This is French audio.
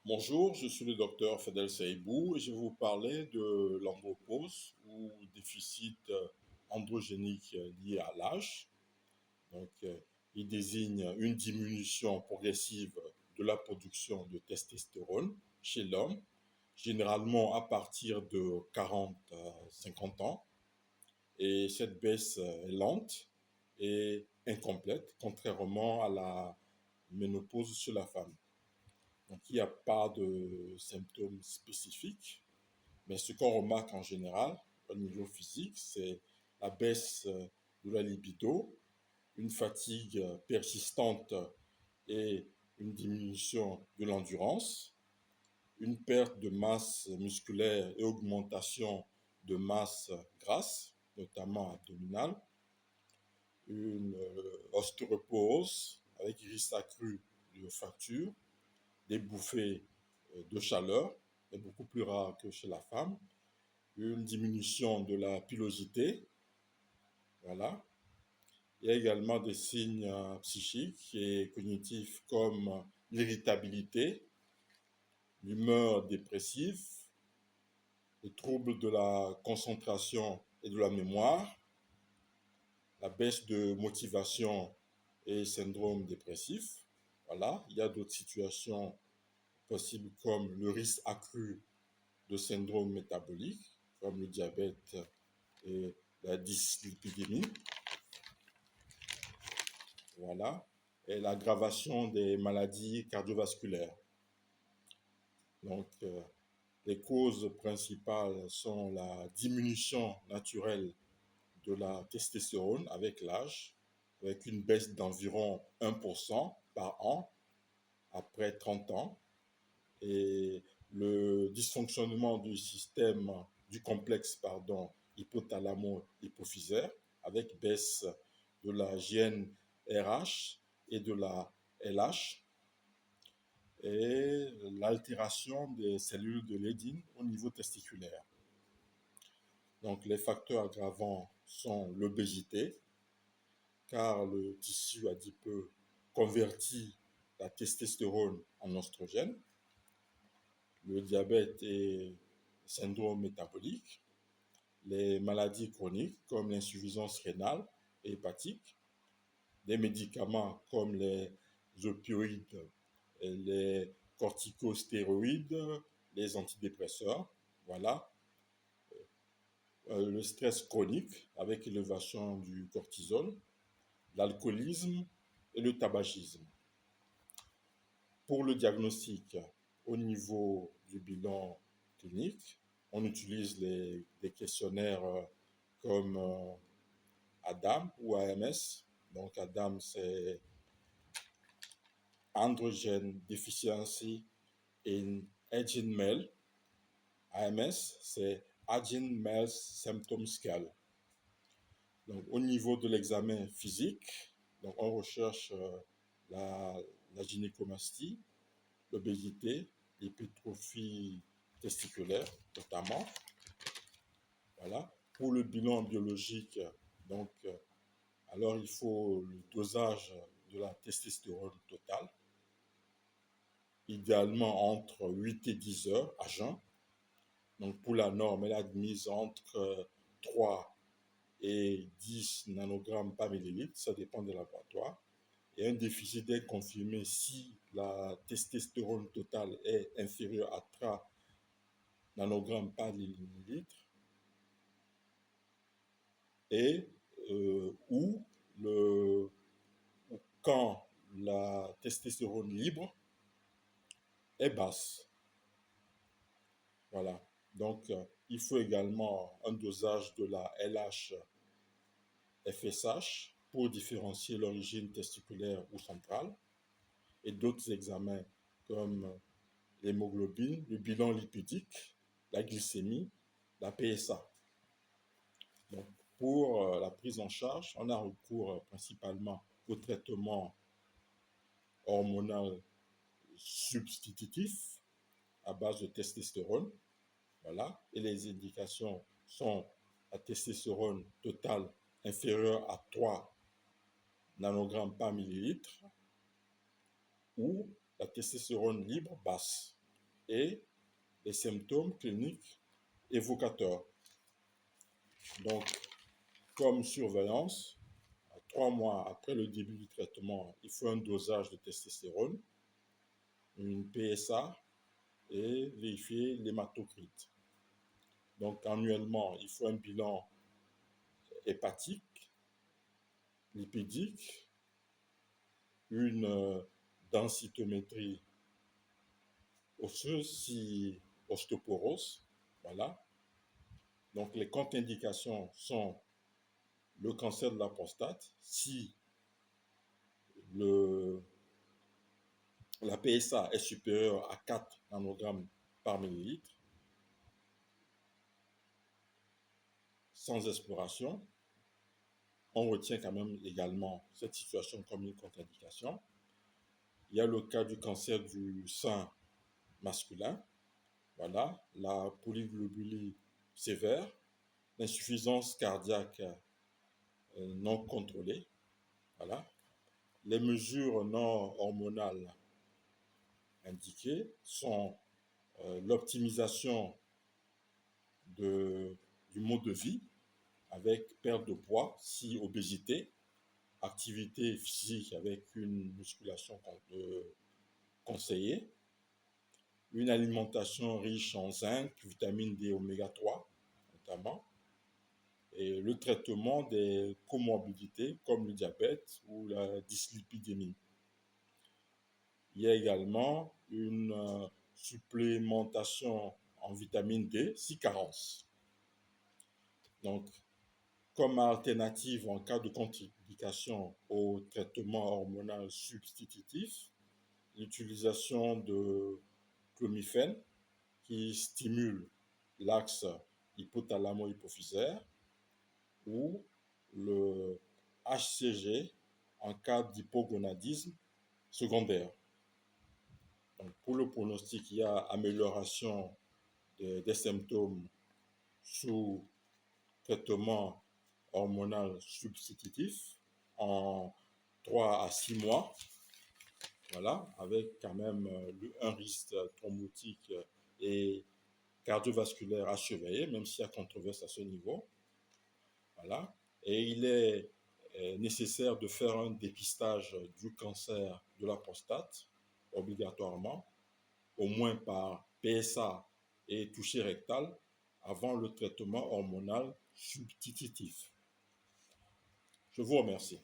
Bonjour, je suis le docteur Fadel Saïbou et je vais vous parler de l'andropause ou déficit androgénique lié à l'âge. Donc, il désigne une diminution progressive de la production de testostérone chez l'homme, généralement à partir de 40 à 50 ans. Et cette baisse est lente et incomplète, contrairement à la ménopause chez la femme. Donc, il n'y a pas de symptômes spécifiques, mais ce qu'on remarque en général au niveau physique, c'est la baisse de la libido, une fatigue persistante et une diminution de l'endurance, une perte de masse musculaire et augmentation de masse grasse, notamment abdominale, une ostéoporose avec risque accru de fracture, des bouffées de chaleur, est beaucoup plus rare que chez la femme, une diminution de la pilosité, voilà. Il y a également des signes psychiques et cognitifs comme l'irritabilité, l'humeur dépressive, les troubles de la concentration et de la mémoire, la baisse de motivation et syndrome dépressif. Voilà. Il y a d'autres situations possibles comme le risque accru de syndrome métabolique, comme le diabète et la dyslipidémie. Voilà. Et l'aggravation des maladies cardiovasculaires. Donc, les causes principales sont la diminution naturelle de la testostérone avec l'âge, avec une baisse d'environ 1% par an après 30 ans, et le dysfonctionnement du système du complexe hypothalamo-hypophysaire avec baisse de la GnRH et de la LH et l'altération des cellules de Leydig au niveau testiculaire. Donc les facteurs aggravants sont l'obésité, car le tissu adipeux convertit la testostérone en oestrogène, le diabète et le syndrome métabolique, les maladies chroniques comme l'insuffisance rénale et hépatique, des médicaments comme les opioïdes, les corticostéroïdes, les antidépresseurs, voilà. Le stress chronique avec élévation du cortisol, l'alcoolisme et le tabagisme. Pour le diagnostic, au niveau du bilan clinique, on utilise des questionnaires comme ADAM ou AMS. Donc ADAM, c'est Androgen Deficiency in Aging Male. AMS, c'est Aging Male Symptom Scale. Donc, au niveau de l'examen physique, donc on recherche la gynécomastie, l'obésité, l'hypertrophie testiculaire notamment. Voilà. Pour le bilan biologique, donc, alors il faut le dosage de la testostérone totale, idéalement entre 8 et 10 heures à jeun. Donc pour la norme, elle est admise entre 3 et 10 nanogrammes par millilitre, ça dépend des laboratoires. Et un déficit est confirmé si la testostérone totale est inférieure à 3 nanogrammes par millilitre et ou quand la testostérone libre est basse. Voilà. Donc, il faut également un dosage de la LH-FSH pour différencier l'origine testiculaire ou centrale et d'autres examens comme l'hémoglobine, le bilan lipidique, la glycémie, la PSA. Donc, pour la prise en charge, on a recours principalement au traitement hormonal substitutif à base de testostérone. Voilà. Et les indications sont la testostérone totale inférieure à 3 nanogrammes par millilitre ou la testostérone libre basse. et les symptômes cliniques évocateurs. Donc, comme surveillance, 3 mois après le début du traitement, il faut un dosage de testostérone, une PSA et vérifier l'hématocrite. Donc, annuellement, il faut un bilan hépatique, lipidique, une densitométrie osseuse si ostéoporose. Voilà. Donc, les contre-indications sont le cancer de la prostate, si la PSA est supérieure à 4 nanogrammes par millilitre, sans exploration. On retient quand même également cette situation comme une contre-indication. Il y a le cas du cancer du sein masculin, voilà, la polyglobulie sévère, l'insuffisance cardiaque non contrôlée, voilà. Les mesures non hormonales indiquées sont l'optimisation du mode de vie avec perte de poids, si obésité, activité physique avec une musculation conseillée, une alimentation riche en zinc, vitamine D, oméga 3 notamment, et le traitement des comorbidités comme le diabète ou la dyslipidémie. Il y a également une supplémentation en vitamine D si carence. Donc, comme alternative en cas de contre-indication au traitement hormonal substitutif, l'utilisation de clomifène qui stimule l'axe hypothalamo-hypophysaire ou le HCG en cas d'hypogonadisme secondaire. Donc, pour le pronostic, il y a amélioration des symptômes sous traitement hormonal substitutif en 3 à 6 mois, voilà, avec quand même un risque thrombotique et cardiovasculaire à surveiller, même s'il y a controverse à ce niveau. Voilà. Et il est nécessaire de faire un dépistage du cancer de la prostate, obligatoirement, au moins par PSA et toucher rectal, avant le traitement hormonal substitutif. Je vous remercie.